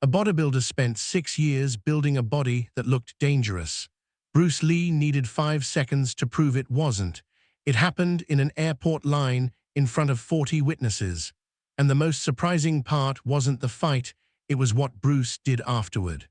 A bodybuilder spent 6 years building a body that looked dangerous. Bruce Lee needed 5 seconds to prove it wasn't. It happened in an airport line in front of 40 witnesses. And the most surprising part wasn't the fight, it was what Bruce did afterward.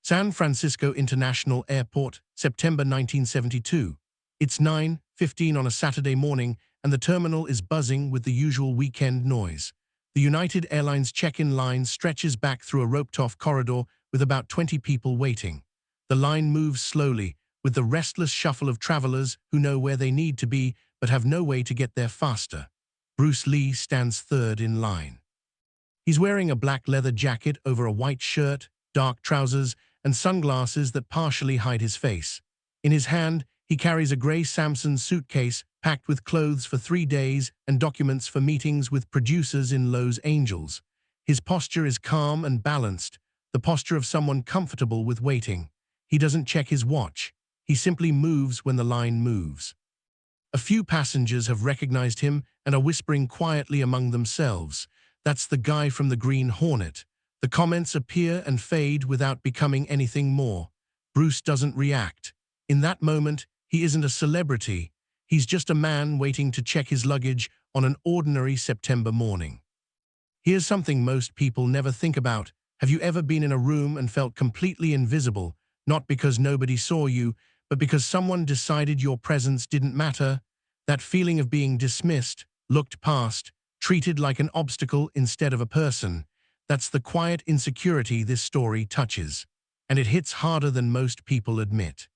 San Francisco International Airport, September 1972. It's 9:15 on a Saturday morning, and the terminal is buzzing with the usual weekend noise. The United Airlines check-in line stretches back through a roped-off corridor with about 20 people waiting. The line moves slowly, with the restless shuffle of travelers who know where they need to be but have no way to get there faster. Bruce Lee stands third in line. He's wearing a black leather jacket over a white shirt, dark trousers, and sunglasses that partially hide his face. In his hand, he carries a gray Samson suitcase packed with clothes for 3 days and documents for meetings with producers in Los Angeles. His posture is calm and balanced, the posture of someone comfortable with waiting. He doesn't check his watch. He simply moves when the line moves. A few passengers have recognized him and are whispering quietly among themselves. That's the guy from the Green Hornet. The comments appear and fade without becoming anything more. Bruce doesn't react. In that moment, he isn't a celebrity. He's just a man waiting to check his luggage on an ordinary September morning. Here's something most people never think about. Have you ever been in a room and felt completely invisible, not because nobody saw you, but because someone decided your presence didn't matter? That feeling of being dismissed, looked past, treated like an obstacle instead of a person. That's the quiet insecurity this story touches, and it hits harder than most people admit.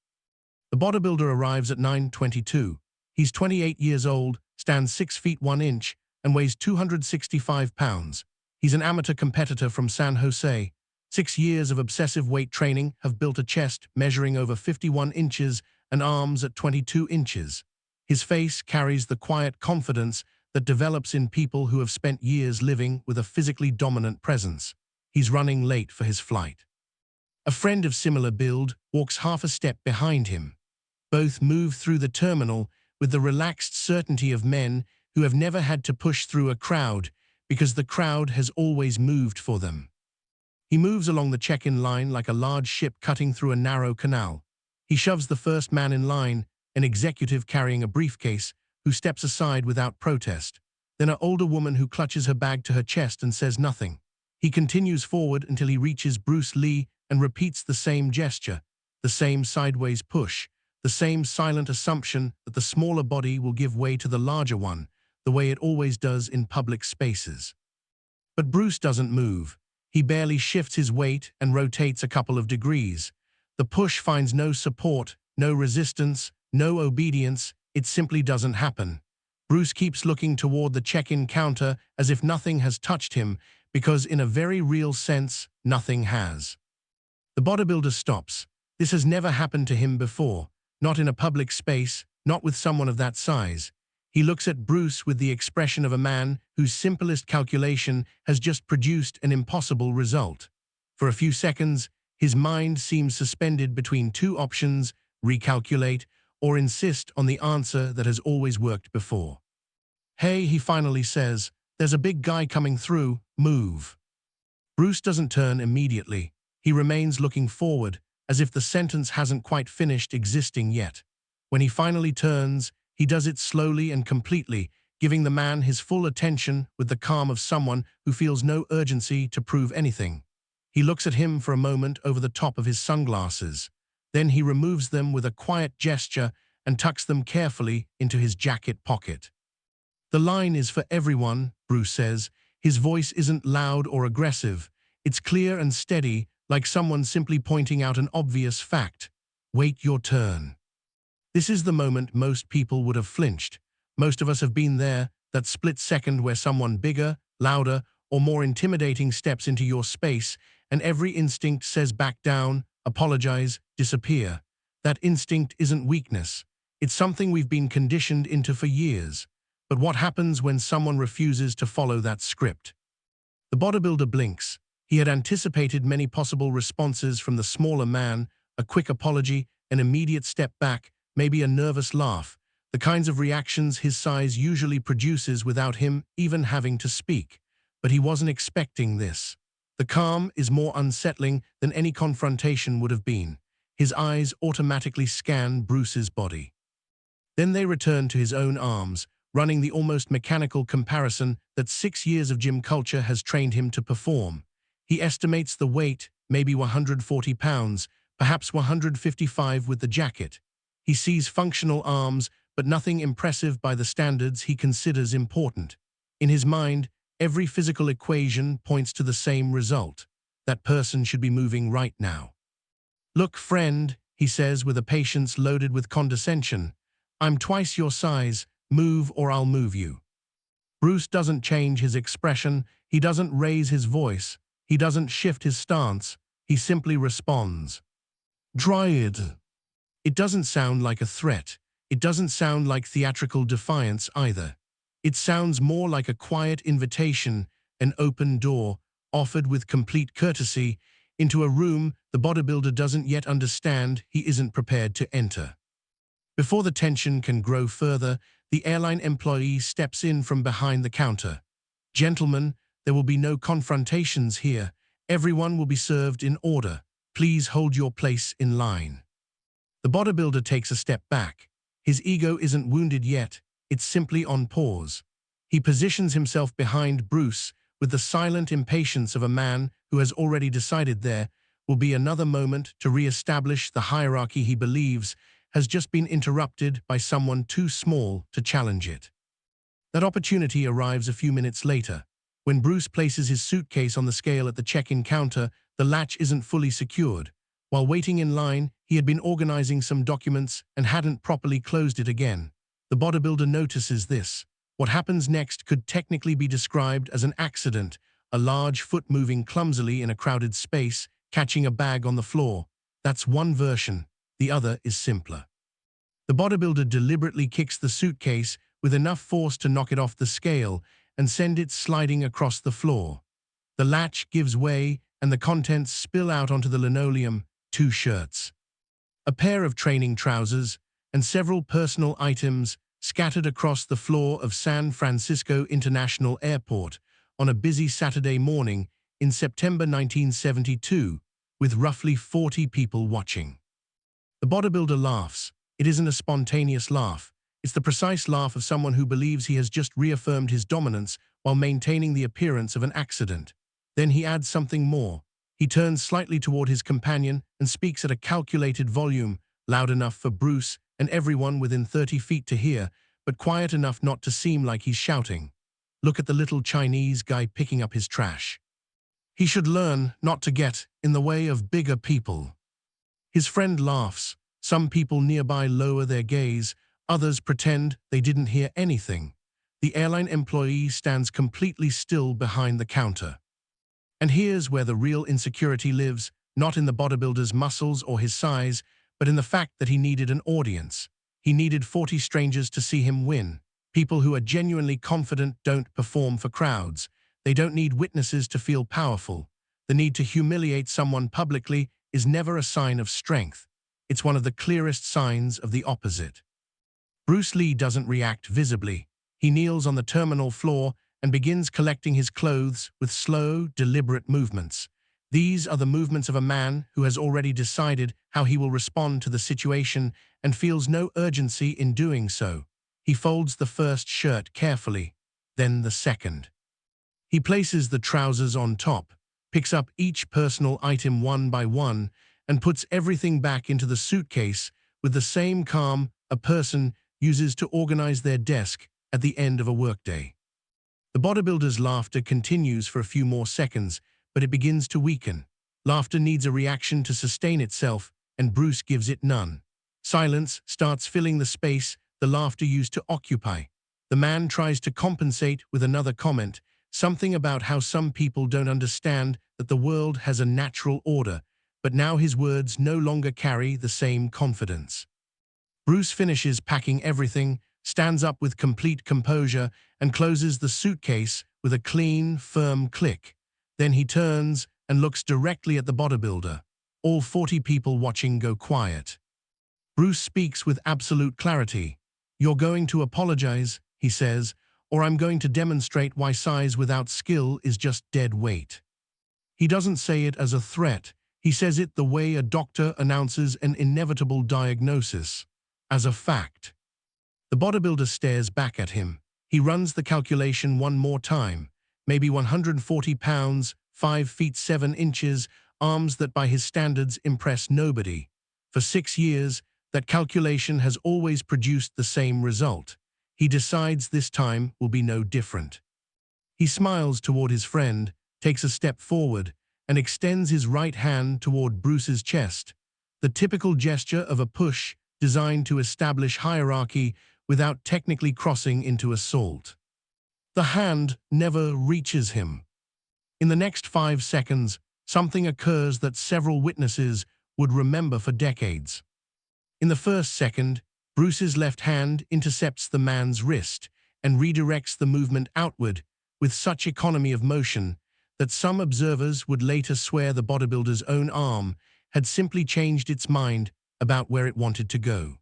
The bodybuilder arrives at 9:22. He's 28 years old, stands 6 feet 1 inch, and weighs 265 pounds. He's an amateur competitor from San Jose. 6 years of obsessive weight training have built a chest measuring over 51 inches and arms at 22 inches. His face carries the quiet confidence that develops in people who have spent years living with a physically dominant presence. He's running late for his flight. A friend of similar build walks half a step behind him. Both move through the terminal with the relaxed certainty of men who have never had to push through a crowd because the crowd has always moved for them. He moves along the check-in line like a large ship cutting through a narrow canal. He shoves the first man in line, an executive carrying a briefcase, who steps aside without protest. Then an older woman who clutches her bag to her chest and says nothing. He continues forward until he reaches Bruce Lee and repeats the same gesture, the same sideways push, the same silent assumption that the smaller body will give way to the larger one, the way it always does in public spaces. But Bruce doesn't move. He barely shifts his weight and rotates a couple of degrees. The push finds no support, no resistance, no obedience. It simply doesn't happen. Bruce keeps looking toward the check-in counter as if nothing has touched him, because in a very real sense, nothing has. The bodybuilder stops. This has never happened to him before, not in a public space, not with someone of that size. He looks at Bruce with the expression of a man whose simplest calculation has just produced an impossible result. For a few seconds, his mind seems suspended between two options: recalculate or insist on the answer that has always worked before. "Hey," he finally says, "there's a big guy coming through, move." Bruce doesn't turn immediately. He remains looking forward, as if the sentence hasn't quite finished existing yet. When he finally turns, he does it slowly and completely, giving the man his full attention with the calm of someone who feels no urgency to prove anything. He looks at him for a moment over the top of his sunglasses. Then he removes them with a quiet gesture and tucks them carefully into his jacket pocket. "The line is for everyone," Bruce says. His voice isn't loud or aggressive. It's clear and steady, like someone simply pointing out an obvious fact. "Wait your turn." This is the moment most people would have flinched. Most of us have been there, that split second where someone bigger, louder, or more intimidating steps into your space, and every instinct says back down, apologize, disappear. That instinct isn't weakness. It's something we've been conditioned into for years. But what happens when someone refuses to follow that script? The bodybuilder blinks. He had anticipated many possible responses from the smaller man: a quick apology, an immediate step back, maybe a nervous laugh, the kinds of reactions his size usually produces without him even having to speak. But he wasn't expecting this. The calm is more unsettling than any confrontation would have been. His eyes automatically scan Bruce's body. Then they return to his own arms, running the almost mechanical comparison that 6 years of gym culture has trained him to perform. He estimates the weight, maybe 140 pounds, perhaps 155 with the jacket. He sees functional arms, but nothing impressive by the standards he considers important. In his mind, every physical equation points to the same result. That person should be moving right now. "Look, friend," he says with a patience loaded with condescension, "I'm twice your size. Move or I'll move you." Bruce doesn't change his expression. He doesn't raise his voice. He doesn't shift his stance. He simply responds. "Dryad." It doesn't sound like a threat. It doesn't sound like theatrical defiance either. It sounds more like a quiet invitation, an open door, offered with complete courtesy, into a room the bodybuilder doesn't yet understand he isn't prepared to enter. Before the tension can grow further, the airline employee steps in from behind the counter. "Gentlemen, there will be no confrontations here. Everyone will be served in order. Please hold your place in line." The bodybuilder takes a step back. His ego isn't wounded yet, it's simply on pause. He positions himself behind Bruce with the silent impatience of a man who has already decided there will be another moment to re-establish the hierarchy he believes has just been interrupted by someone too small to challenge it. That opportunity arrives a few minutes later. When Bruce places his suitcase on the scale at the check-in counter, the latch isn't fully secured. While waiting in line, he had been organizing some documents and hadn't properly closed it again. The bodybuilder notices this. What happens next could technically be described as an accident, a large foot moving clumsily in a crowded space, catching a bag on the floor. That's one version. The other is simpler. The bodybuilder deliberately kicks the suitcase with enough force to knock it off the scale and send it sliding across the floor. The latch gives way and the contents spill out onto the linoleum: 2 shirts, a pair of training trousers, and several personal items scattered across the floor of San Francisco International Airport on a busy Saturday morning in September 1972, with roughly 40 people watching. The bodybuilder laughs. It isn't a spontaneous laugh. It's the precise laugh of someone who believes he has just reaffirmed his dominance while maintaining the appearance of an accident. Then he adds something more. He turns slightly toward his companion and speaks at a calculated volume, loud enough for Bruce and everyone within 30 feet to hear, but quiet enough not to seem like he's shouting. "Look at the little Chinese guy picking up his trash. He should learn not to get in the way of bigger people." His friend laughs. Some people nearby lower their gaze. Others pretend they didn't hear anything. The airline employee stands completely still behind the counter. And here's where the real insecurity lives, not in the bodybuilder's muscles or his size, but in the fact that he needed an audience. He needed 40 strangers to see him win. People who are genuinely confident don't perform for crowds. They don't need witnesses to feel powerful. The need to humiliate someone publicly is never a sign of strength. It's one of the clearest signs of the opposite. Bruce Lee doesn't react visibly. He kneels on the terminal floor and begins collecting his clothes with slow, deliberate movements. These are the movements of a man who has already decided how he will respond to the situation and feels no urgency in doing so. He folds the first shirt carefully, then the second. He places the trousers on top, picks up each personal item one by one, and puts everything back into the suitcase with the same calm a person uses to organize their desk at the end of a workday. The bodybuilder's laughter continues for a few more seconds, but it begins to weaken. Laughter needs a reaction to sustain itself, and Bruce gives it none. Silence starts filling the space the laughter used to occupy. The man tries to compensate with another comment, something about how some people don't understand that the world has a natural order, but now his words no longer carry the same confidence. Bruce finishes packing everything, stands up with complete composure, and closes the suitcase with a clean, firm click. Then he turns and looks directly at the bodybuilder. All 40 people watching go quiet. Bruce speaks with absolute clarity. "You're going to apologize," he says, "or I'm going to demonstrate why size without skill is just dead weight." He doesn't say it as a threat. He says it the way a doctor announces an inevitable diagnosis, as a fact. The bodybuilder stares back at him. He runs the calculation one more time. Maybe 140 pounds, 5 feet 7 inches, arms that by his standards impress nobody. For 6 years, that calculation has always produced the same result. He decides this time will be no different. He smiles toward his friend, takes a step forward, and extends his right hand toward Bruce's chest, the typical gesture of a push designed to establish hierarchy without technically crossing into assault. The hand never reaches him. In the next 5 seconds, something occurs that several witnesses would remember for decades. In the first second, Bruce's left hand intercepts the man's wrist and redirects the movement outward with such economy of motion that some observers would later swear the bodybuilder's own arm had simply changed its mind about where it wanted to go.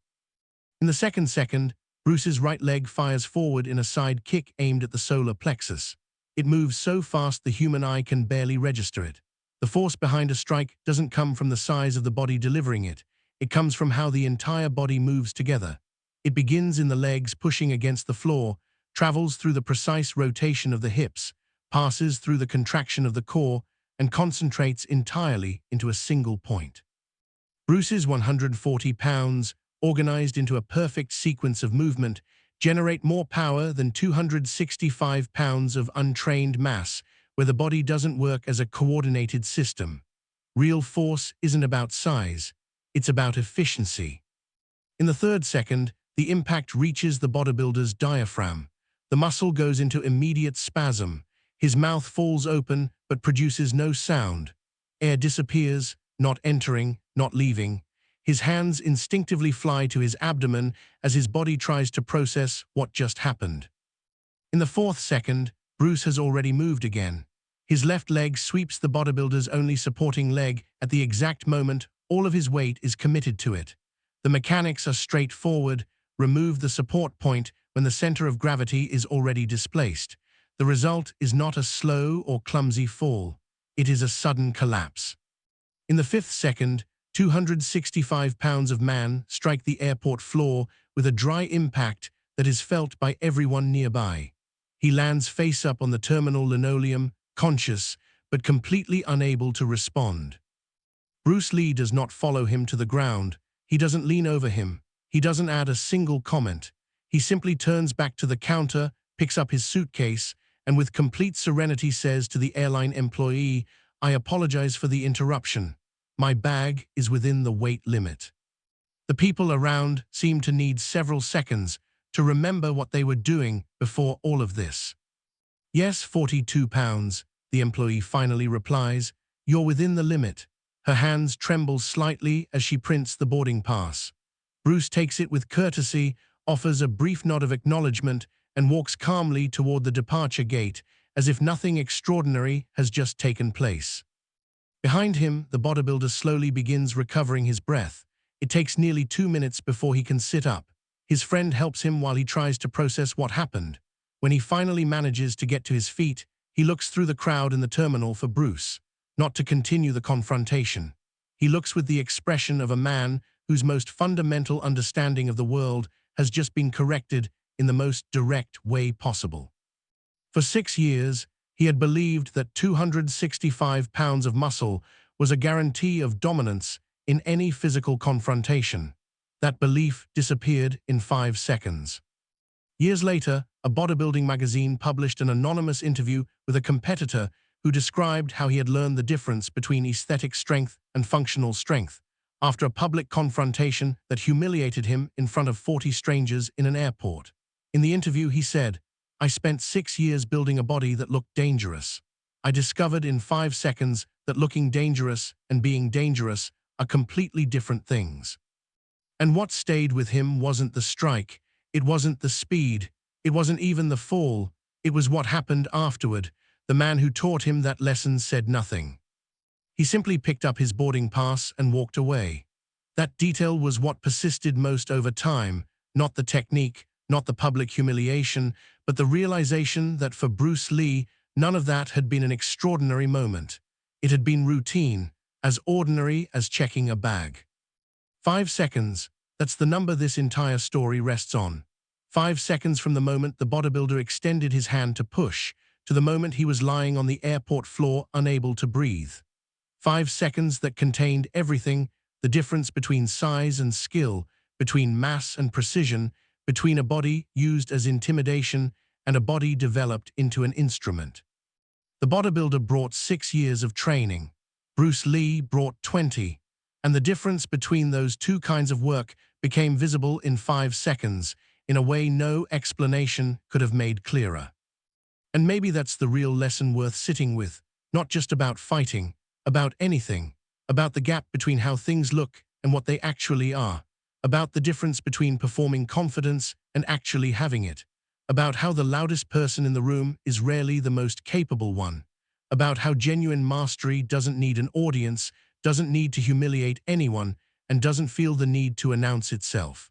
In the second second, Bruce's right leg fires forward in a side kick aimed at the solar plexus. It moves so fast the human eye can barely register it. The force behind a strike doesn't come from the size of the body delivering it. It comes from how the entire body moves together. It begins in the legs pushing against the floor, travels through the precise rotation of the hips, passes through the contraction of the core, and concentrates entirely into a single point. Bruce's 140 pounds, organized into a perfect sequence of movement, generate more power than 265 pounds of untrained mass, where the body doesn't work as a coordinated system. Real force isn't about size, it's about efficiency. In the third second, the impact reaches the bodybuilder's diaphragm. The muscle goes into immediate spasm. His mouth falls open but produces no sound. Air disappears, not entering, not leaving. His hands instinctively fly to his abdomen as his body tries to process what just happened. In the fourth second, Bruce has already moved again. His left leg sweeps the bodybuilder's only supporting leg at the exact moment all of his weight is committed to it. The mechanics are straightforward. Remove the support point when the center of gravity is already displaced. The result is not a slow or clumsy fall. It is a sudden collapse. In the fifth second, 265 pounds of man strike the airport floor with a dry impact that is felt by everyone nearby. He lands face up on the terminal linoleum, conscious, but completely unable to respond. Bruce Lee does not follow him to the ground. He doesn't lean over him. He doesn't add a single comment. He simply turns back to the counter, picks up his suitcase, and with complete serenity says to the airline employee, "I apologize for the interruption. My bag is within the weight limit." The people around seem to need several seconds to remember what they were doing before all of this. "Yes, 42 pounds, the employee finally replies. "You're within the limit." Her hands tremble slightly as she prints the boarding pass. Bruce takes it with courtesy, offers a brief nod of acknowledgement, and walks calmly toward the departure gate, as if nothing extraordinary has just taken place. Behind him, the bodybuilder slowly begins recovering his breath. It takes nearly 2 minutes before he can sit up. His friend helps him while he tries to process what happened. When he finally manages to get to his feet, he looks through the crowd in the terminal for Bruce, not to continue the confrontation. He looks with the expression of a man whose most fundamental understanding of the world has just been corrected in the most direct way possible. For 6 years, he had believed that 265 pounds of muscle was a guarantee of dominance in any physical confrontation. That belief disappeared in 5 seconds. Years later, a bodybuilding magazine published an anonymous interview with a competitor who described how he had learned the difference between aesthetic strength and functional strength after a public confrontation that humiliated him in front of 40 strangers in an airport. In the interview, he said, "I spent 6 years building a body that looked dangerous. I discovered in 5 seconds that looking dangerous and being dangerous are completely different things." And what stayed with him wasn't the strike, it wasn't the speed, it wasn't even the fall, it was what happened afterward. The man who taught him that lesson said nothing. He simply picked up his boarding pass and walked away. That detail was what persisted most over time, not the technique, not the public humiliation, but the realization that for Bruce Lee, none of that had been an extraordinary moment. It had been routine, as ordinary as checking a bag. 5 seconds, that's the number this entire story rests on. 5 seconds from the moment the bodybuilder extended his hand to push, to the moment he was lying on the airport floor unable to breathe. 5 seconds that contained everything, the difference between size and skill, between mass and precision, between a body used as intimidation and a body developed into an instrument. The bodybuilder brought 6 years of training. Bruce Lee brought 20. And the difference between those two kinds of work became visible in 5 seconds, in a way no explanation could have made clearer. And maybe that's the real lesson worth sitting with, not just about fighting, about anything, about the gap between how things look and what they actually are, about the difference between performing confidence and actually having it, about how the loudest person in the room is rarely the most capable one, about how genuine mastery doesn't need an audience, doesn't need to humiliate anyone, and doesn't feel the need to announce itself.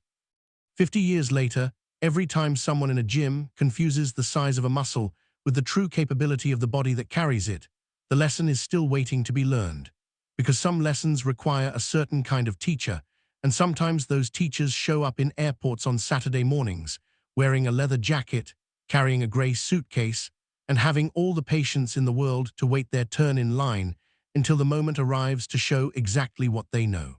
50 years later, every time someone in a gym confuses the size of a muscle with the true capability of the body that carries it, the lesson is still waiting to be learned. Because some lessons require a certain kind of teacher, and sometimes those teachers show up in airports on Saturday mornings, wearing a leather jacket, carrying a gray suitcase, and having all the patience in the world to wait their turn in line until the moment arrives to show exactly what they know.